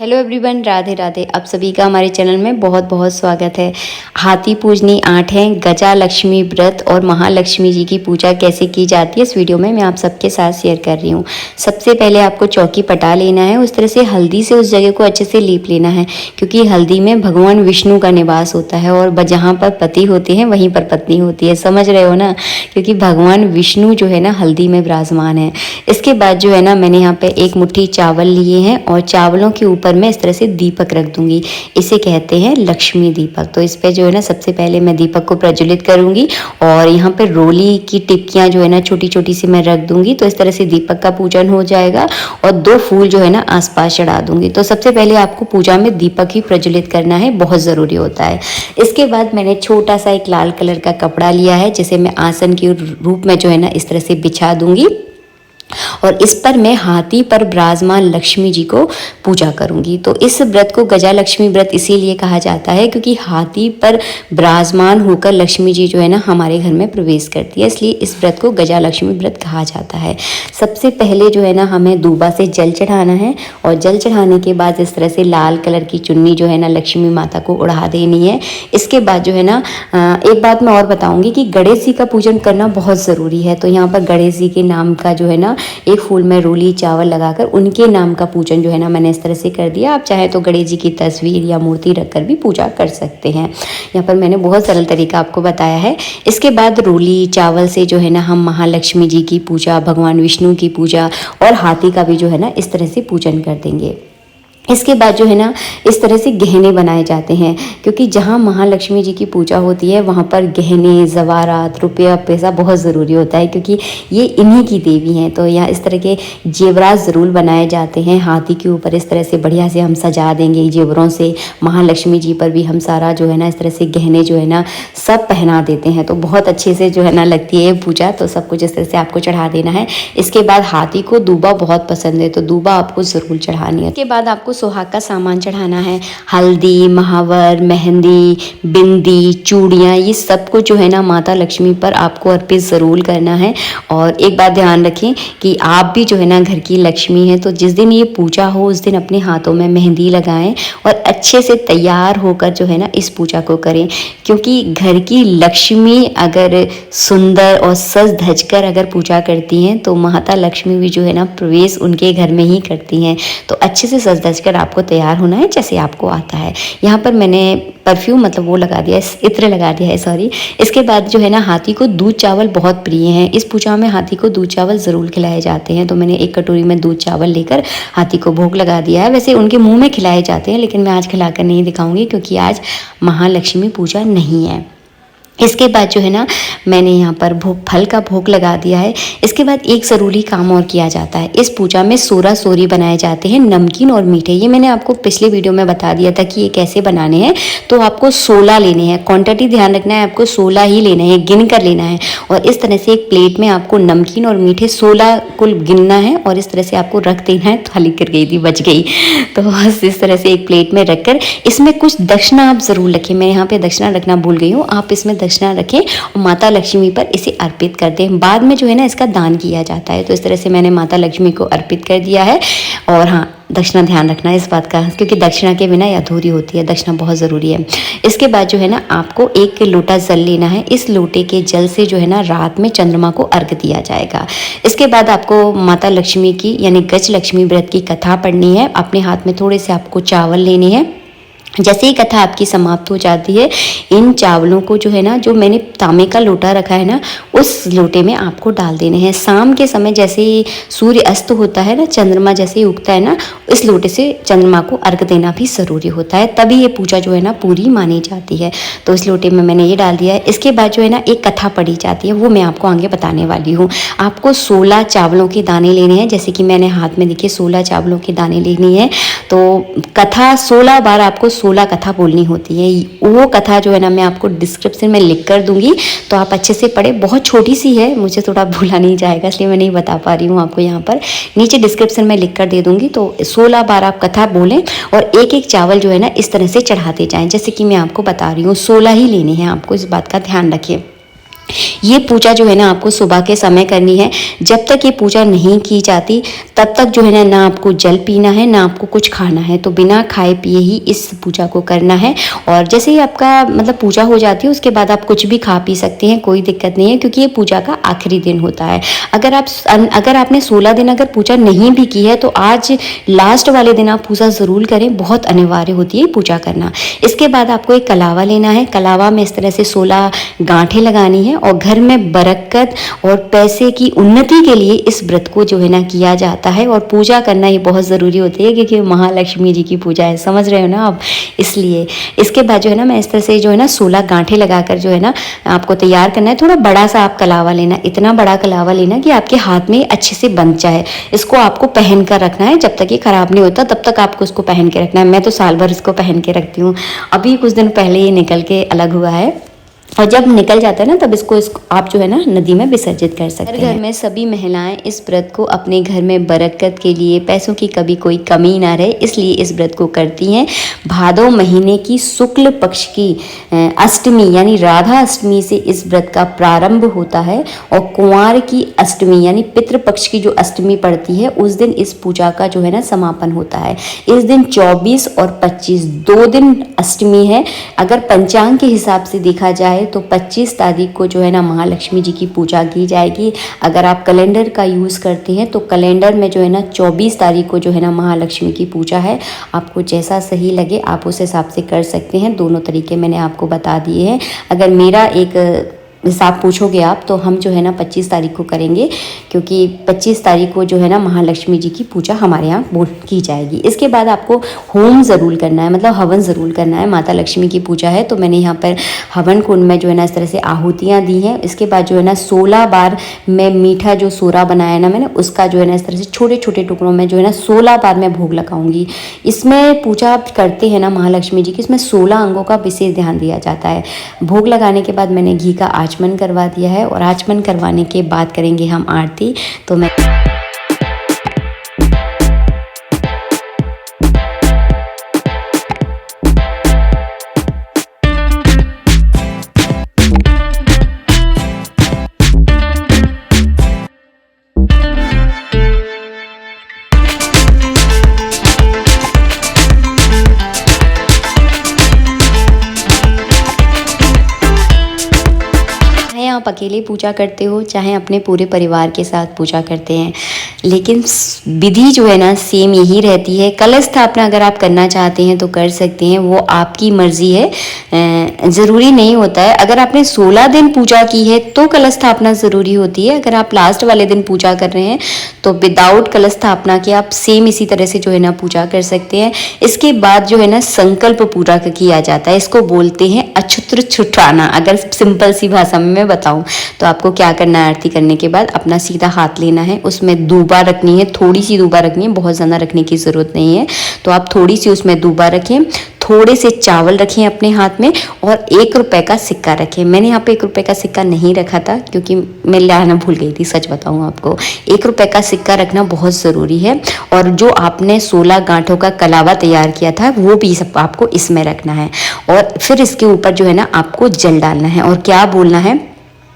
Hello everyone, Radhe Radhe. आप सभी का हमारे चैनल में बहुत बहुत स्वागत है। हाथी पूजनी 8 है, गजा लक्ष्मी व्रत और महालक्ष्मी जी की पूजा कैसे की जाती है इस वीडियो में मैं आप सबके साथ शेयर कर रही हूँ। सबसे पहले आपको चौकी पटा लेना है, उस तरह से हल्दी से उस जगह को अच्छे से लीप लेना है, क्योंकि हल्दी में भगवान विष्णु का निवास होता है और जहाँ पर पति होते हैं वहीं पर पत्नी होती है। समझ रहे हो ना, क्योंकि भगवान विष्णु जो है ना हल्दी में विराजमान है। इसके बाद जो है ना मैंने यहाँ पे एक मुट्ठी चावल लिए हैं और चावलों के ऊपर मैं इस तरह से दीपक रख दूंगी। इसे कहते हैं लक्ष्मी दीपक। तो इस पे जो है ना सबसे पहले मैं दीपक को प्रज्वलित करूंगी और यहाँ पे रोली की टिक्कियाँ जो है ना छोटी छोटी सी मैं रख दूंगी। तो इस तरह से दीपक का पूजन हो जाएगा और 2 फूल जो है ना आसपास चढ़ा दूंगी। तो सबसे पहले आपको पूजा में दीपक ही प्रज्वलित करना है, बहुत ज़रूरी होता है। इसके बाद मैंने छोटा सा एक लाल कलर का कपड़ा लिया है, जिसे मैं आसन के रूप में जो है ना इस तरह से बिछा दूंगी और इस पर मैं हाथी पर विराजमान लक्ष्मी जी को पूजा करूंगी। तो इस व्रत को गजा लक्ष्मी व्रत इसीलिए कहा जाता है क्योंकि हाथी पर विराजमान होकर लक्ष्मी जी जो है ना हमारे घर में प्रवेश करती है, इसलिए इस व्रत को गजा लक्ष्मी व्रत कहा जाता है। सबसे पहले जो है ना हमें दूबा से जल चढ़ाना है और जल चढ़ाने के बाद इस तरह से लाल कलर की चुन्नी जो है ना लक्ष्मी माता को उड़ा देनी है। इसके बाद जो है ना एक बात मैं और बताऊंगी कि गणेश जी का पूजन करना बहुत ज़रूरी है। तो यहाँ पर गणेश जी के नाम का जो है ना एक फूल में रोली चावल लगाकर उनके नाम का पूजन जो है ना मैंने इस तरह से कर दिया। आप चाहे तो गणेश जी की तस्वीर या मूर्ति रखकर भी पूजा कर सकते हैं। यहाँ पर मैंने बहुत सरल तरीका आपको बताया है। इसके बाद रोली चावल से जो है ना हम महालक्ष्मी जी की पूजा, भगवान विष्णु की पूजा और हाथी का भी जो है ना इस तरह से पूजन कर देंगे। इसके बाद जो है ना इस तरह से गहने बनाए जाते हैं, क्योंकि जहाँ महालक्ष्मी जी की पूजा होती है वहाँ पर गहने, ज़वारात, रुपया पैसा बहुत ज़रूरी होता है, क्योंकि ये इन्हीं की देवी हैं। तो यहाँ इस तरह के जेवरात ज़रूर बनाए जाते हैं। हाथी के ऊपर इस तरह से बढ़िया से हम सजा देंगे जेवरों से। महालक्ष्मी जी पर भी हम सारा जो है ना इस तरह से गहने जो है ना सब पहना देते हैं। तो बहुत अच्छे से जो है ना लगती है पूजा। तो सब कुछ इस तरह से आपको चढ़ा देना है। इसके बाद हाथी को दूबा बहुत पसंद है, तो दूबा आपको ज़रूर चढ़ानी है। इसके बाद आपको सुहाग का सामान चढ़ाना है। हल्दी, महावर, मेहंदी, बिंदी, चूड़ियाँ, ये सब कुछ जो है ना माता लक्ष्मी पर आपको अर्पित ज़रूर करना है। और एक बात ध्यान रखें कि आप भी जो है ना घर की लक्ष्मी हैं, तो जिस दिन ये पूजा हो उस दिन अपने हाथों में मेहंदी लगाएं और अच्छे से तैयार होकर जो है ना इस पूजा को करें, क्योंकि घर की लक्ष्मी अगर सुंदर और सज धज कर अगर पूजा करती हैं तो माता लक्ष्मी भी जो है ना प्रवेश उनके घर में ही करती हैं। तो अच्छे से सज धज कर आपको तैयार होना है जैसे आपको आता है। यहाँ पर मैंने परफ्यूम मतलब वो लगा दिया है, इत्र लगा दिया है, सॉरी। इसके बाद जो है ना हाथी को दूध चावल बहुत प्रिय हैं। इस पूजा में हाथी को दूध चावल ज़रूर खिलाए जाते हैं। तो मैंने एक कटोरी में दूध चावल लेकर हाथी को भोग लगा दिया है। वैसे उनके मुंह में खिलाए जाते हैं, लेकिन मैं आज खिलाकर नहीं दिखाऊंगी क्योंकि आज महालक्ष्मी पूजा नहीं है। इसके बाद जो है ना मैंने यहाँ पर फल का भोग लगा दिया है। इसके बाद एक ज़रूरी काम और किया जाता है। इस पूजा में सोरा सोरी बनाए जाते हैं, नमकीन और मीठे। ये मैंने आपको पिछले वीडियो में बता दिया था कि ये कैसे बनाने हैं। तो आपको 16 लेने हैं, क्वांटिटी ध्यान रखना है, आपको 16 ही लेना है, गिन कर लेना है। और इस तरह से एक प्लेट में आपको नमकीन और मीठे 16 कुल गिनना है और इस तरह से आपको रख देना है। खाली कर गई थी, बच गई। तो बस इस तरह से एक प्लेट में रख कर इसमें कुछ दक्षिणा आप ज़रूर रखें। मैं यहाँ पर दक्षिणा रखना भूल गई हूँ। आप इसमें दक्षिणा रखें और माता लक्ष्मी पर इसे अर्पित कर दें। बाद में जो है ना इसका दान किया जाता है। तो इस तरह से मैंने माता लक्ष्मी को अर्पित कर दिया है। और हाँ, दक्षिणा ध्यान रखना है इस बात का, क्योंकि दक्षिणा के बिना ये अधूरी होती है। दक्षिणा बहुत ज़रूरी है। इसके बाद जो है ना आपको 1 लोटा जल लेना है। इस लोटे के जल से जो है ना रात में चंद्रमा को अर्घ दिया जाएगा। इसके बाद आपको माता लक्ष्मी की यानी गज लक्ष्मी व्रत की कथा पढ़नी है। अपने हाथ में थोड़े से आपको चावल लेने हैं। जैसे ही कथा आपकी समाप्त हो जाती है, इन चावलों को जो है ना जो मैंने तांबे का लोटा रखा है ना उस लोटे में आपको डाल देने हैं। शाम के समय जैसे ही सूर्य अस्त होता है ना, चंद्रमा जैसे ही उगता है ना, इस लोटे से चंद्रमा को अर्घ देना भी ज़रूरी होता है, तभी ये पूजा जो है ना पूरी मानी जाती है। तो इस लोटे में मैंने ये डाल दिया है। इसके बाद जो है ना एक कथा पढ़ी जाती है, वो मैं आपको आगे बताने वाली हूँ। आपको 16 चावलों के दाने लेने हैं, जैसे कि मैंने हाथ में देखिए 16 चावलों के दाने लेनी है। तो कथा 16 बार आपको 16 कथा बोलनी होती है। वो कथा जो है ना मैं आपको डिस्क्रिप्शन में लिख कर दूंगी, तो आप अच्छे से पढ़े। बहुत छोटी सी है, मुझे थोड़ा भूला नहीं जाएगा, इसलिए मैं नहीं बता पा रही हूँ आपको। यहाँ पर नीचे डिस्क्रिप्शन में लिख कर दे दूंगी। तो 16 बार आप कथा बोलें और एक एक चावल जो है ना इस तरह से चढ़ाते जाएं, जैसे कि मैं आपको बता रही हूँ। 16 ही लेने हैं आपको, इस बात का ध्यान रखिए। ये पूजा जो है ना आपको सुबह के समय करनी है। जब तक ये पूजा नहीं की जाती तब तक जो है ना आपको जल पीना है, ना आपको कुछ खाना है। तो बिना खाए पिए ही इस पूजा को करना है। और जैसे ही आपका मतलब पूजा हो जाती है उसके बाद आप कुछ भी खा पी सकते हैं, कोई दिक्कत नहीं है, क्योंकि ये पूजा का आखिरी दिन होता है। अगर आपने 16 दिन अगर पूजा नहीं भी की है तो आज लास्ट वाले दिन आप पूजा ज़रूर करें, बहुत अनिवार्य होती है पूजा करना। इसके बाद आपको एक कलावा लेना है। कलावा में इस तरह से 16 गांठें लगानी है और घर में बरकत और पैसे की उन्नति के लिए इस व्रत को जो है ना किया जाता है। और पूजा करना ही बहुत ज़रूरी होती है क्योंकि महालक्ष्मी जी की पूजा है, समझ रहे हो ना आप, इसलिए। इसके बाद जो है ना मैं इस तरह से जो है ना 16 गांठें लगाकर जो है ना आपको तैयार करना है। थोड़ा बड़ा सा आप कलावा लेना, इतना बड़ा कलावा लेना कि आपके हाथ में अच्छे से बंध जाए। इसको आपको पहन कर रखना है, जब तक ये खराब नहीं होता तब तक आपको इसको पहन के रखना है। मैं तो साल भर इसको पहन के रखती हूँ, अभी कुछ दिन पहले ये निकल के अलग हुआ है। और जब निकल जाता है ना तब इसको आप जो है ना नदी में विसर्जित कर सकते हैं। घर में सभी महिलाएं इस व्रत को अपने घर में बरकत के लिए, पैसों की कभी कोई कमी ना रहे, इसलिए इस व्रत को करती हैं। भादो महीने की शुक्ल पक्ष की अष्टमी यानी राधा अष्टमी से इस व्रत का प्रारंभ होता है। और कुंवार की अष्टमी यानी पितृपक्ष की जो अष्टमी पड़ती है उस दिन इस पूजा का जो है ना समापन होता है। इस दिन 24 और 25 2 दिन अष्टमी है। अगर पंचांग के हिसाब से देखा जाए तो 25 तारीख को जो है ना महालक्ष्मी जी की पूजा की जाएगी। अगर आप कैलेंडर का यूज़ करते हैं तो कैलेंडर में जो है ना 24 तारीख को जो है ना महालक्ष्मी की पूजा है। आपको जैसा सही लगे आप उस हिसाब से कर सकते हैं। दोनों तरीके मैंने आपको बता दिए हैं। अगर मेरा एक हिसाब पूछोगे आप तो हम जो है ना 25 तारीख को करेंगे, क्योंकि 25 तारीख को जो है ना महालक्ष्मी जी की पूजा हमारे यहाँ की जाएगी। इसके बाद आपको होम ज़रूर करना है, मतलब हवन ज़रूर करना है। माता लक्ष्मी की पूजा है तो मैंने यहाँ पर हवन कुंड में जो है ना इस तरह से आहुतियाँ दी हैं। इसके बाद जो है ना 16 बार मैं मीठा जो सोरा बनाया ना मैंने उसका जो है ना इस तरह से छोटे छोटे टुकड़ों में जो है ना 16 बार मैं भोग लगाऊंगी। इसमें पूजा करते हैं ना महालक्ष्मी जी की, इसमें 16 अंगों का विशेष ध्यान दिया जाता है। भोग लगाने के बाद मैंने घी का आचमन करवा दिया है और आचमन करवाने के बाद करेंगे हम आरती। तो मैं आप अकेले पूजा करते हो चाहे अपने पूरे परिवार के साथ पूजा करते हैं, लेकिन विधि जो है ना सेम यही रहती है। कलश स्थापना अगर आप करना चाहते हैं तो कर सकते हैं, वो आपकी मर्जी है, ज़रूरी नहीं होता है। अगर आपने 16 दिन पूजा की है तो कलश स्थापना ज़रूरी होती है। अगर आप लास्ट वाले दिन पूजा कर रहे हैं तो विदाउट कलश स्थापना के आप सेम इसी तरह से जो है ना पूजा कर सकते हैं। इसके बाद जो है ना संकल्प पूरा किया जाता है, इसको बोलते हैं अछत्र छुटाना। अगर सिंपल सी भाषा में मैं बताऊं तो आपको क्या करना है, आरती करने के बाद अपना सीधा हाथ लेना है, उसमें दूबा रखनी है, थोड़ी सी दूबा रखनी है, बहुत ज़्यादा रखने की ज़रूरत नहीं है। तो आप थोड़ी सी उसमें दूबा रखें, थोड़े से चावल रखें अपने हाथ में और 1 रुपए का सिक्का रखें। मैंने यहाँ पे 1 रुपए का सिक्का नहीं रखा था क्योंकि मैं लाना भूल गई थी, सच बताऊँ आपको। 1 रुपए का सिक्का रखना बहुत ज़रूरी है। और जो आपने 16 गांठों का कलावा तैयार किया था वो भी सब आपको इसमें रखना है। और फिर इसके ऊपर जो है ना आपको जल डालना है और क्या बोलना है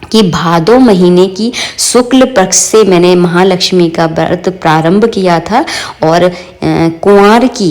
कि भादो महीने की शुक्ल पक्ष से मैंने महालक्ष्मी का व्रत प्रारंभ किया था और कुंवार की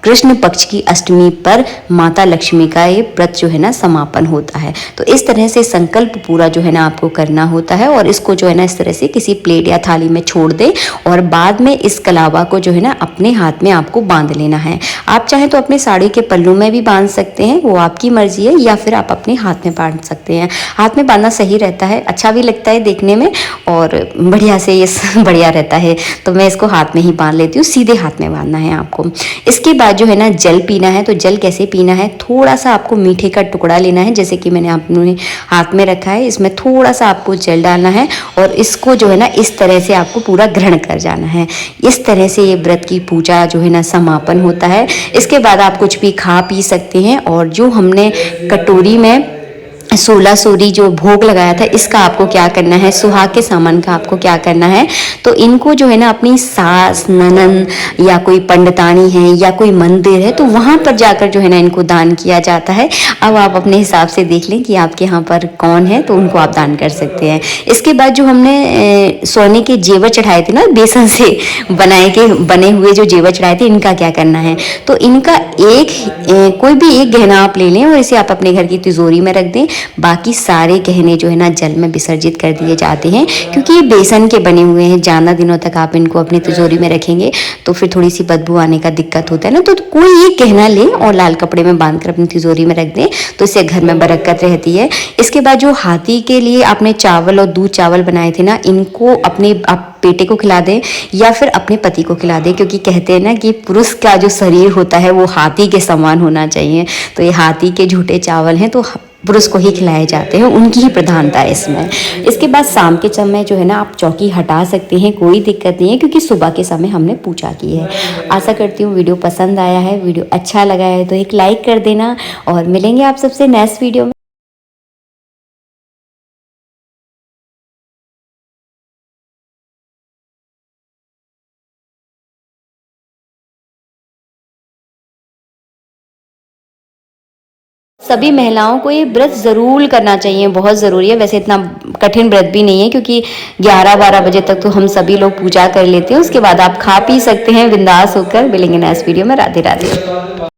कृष्ण पक्ष की अष्टमी पर माता लक्ष्मी का ये व्रत जो है ना समापन होता है। तो इस तरह से संकल्प पूरा जो है ना आपको करना होता है और इसको जो है ना इस तरह से किसी प्लेट या थाली में छोड़ दें और बाद में इस कलावा को जो है ना अपने हाथ में आपको बांध लेना है। आप चाहें तो अपने साड़ी के पल्लू में भी बांध सकते हैं, वो आपकी मर्जी है, या फिर आप अपने हाथ में बांध सकते हैं। हाथ में बांधना सही रहता है, अच्छा भी लगता है देखने में और बढ़िया से ये बढ़िया रहता है। तो मैं इसको हाथ में ही बांध लेती हूँ, सीधे हाथ में बांधना है आपको। इसके बाद जो है ना जल पीना है। तो जल कैसे पीना है, थोड़ा सा आपको मीठे का टुकड़ा लेना है, जैसे कि मैंने अपने हाथ में रखा है, इसमें थोड़ा सा आपको जल डालना है और इसको जो है ना इस तरह से आपको पूरा ग्रहण कर जाना है। इस तरह से ये व्रत की पूजा जो है ना समापन होता है। इसके बाद आप कुछ भी खा पी सकते हैं और जो हमने कटोरी में 16 सोरी जो भोग लगाया था इसका आपको क्या करना है, सुहाग के सामान का आपको क्या करना है। तो इनको जो है ना अपनी सास, ननद या कोई पंडितानी है या कोई मंदिर है तो वहाँ पर जाकर जो है ना इनको दान किया जाता है। अब आप अपने हिसाब से देख लें कि आपके यहाँ पर कौन है तो उनको आप दान कर सकते हैं। इसके बाद जो हमने सोने के जेवर चढ़ाए थे ना, बेसन से बने हुए जो जेवर चढ़ाए थे, इनका क्या करना है। तो इनका कोई भी एक गहना आप ले लें और इसे आप अपने घर की तिजोरी में रख दें। बाकी सारे गहने जो है ना जल में विसर्जित कर दिए जाते हैं, क्योंकि ये बेसन के बने हुए हैं। ज़्यादा दिनों तक आप इनको अपनी तिजोरी में रखेंगे तो फिर थोड़ी सी बदबू आने का दिक्कत होता है ना। तो कोई एक गहना लें और लाल कपड़े में बांध कर अपनी तिजोरी में रख दें, तो इससे घर में बरकत रहती है। इसके बाद जो हाथी के लिए आपने चावल और दूध चावल बनाए थे ना, इनको अपने बेटे को खिला दें या फिर अपने पति को खिला दें, क्योंकि कहते हैं ना कि पुरुष का जो शरीर होता है वो हाथी के समान होना चाहिए। तो ये हाथी के झूठे चावल हैं तो पुरुष को ही खिलाए जाते हैं, उनकी ही प्रधानता है इसमें। इसके बाद शाम के समय जो है ना आप चौकी हटा सकते हैं, कोई दिक्कत नहीं है, क्योंकि सुबह के समय हमने पूजा की है। आशा करती हूँ वीडियो पसंद आया है, वीडियो अच्छा लगा है तो एक लाइक कर देना और मिलेंगे आप सबसे नेक्स्ट वीडियो में। सभी महिलाओं को ये व्रत ज़रूर करना चाहिए, बहुत ज़रूरी है। वैसे इतना कठिन व्रत भी नहीं है, क्योंकि 11-12 बजे तक तो हम सभी लोग पूजा कर लेते हैं। उसके बाद आप खा पी सकते हैं बिंदास होकर। मिलेंगे नेक्स्ट वीडियो में। राधे राधे।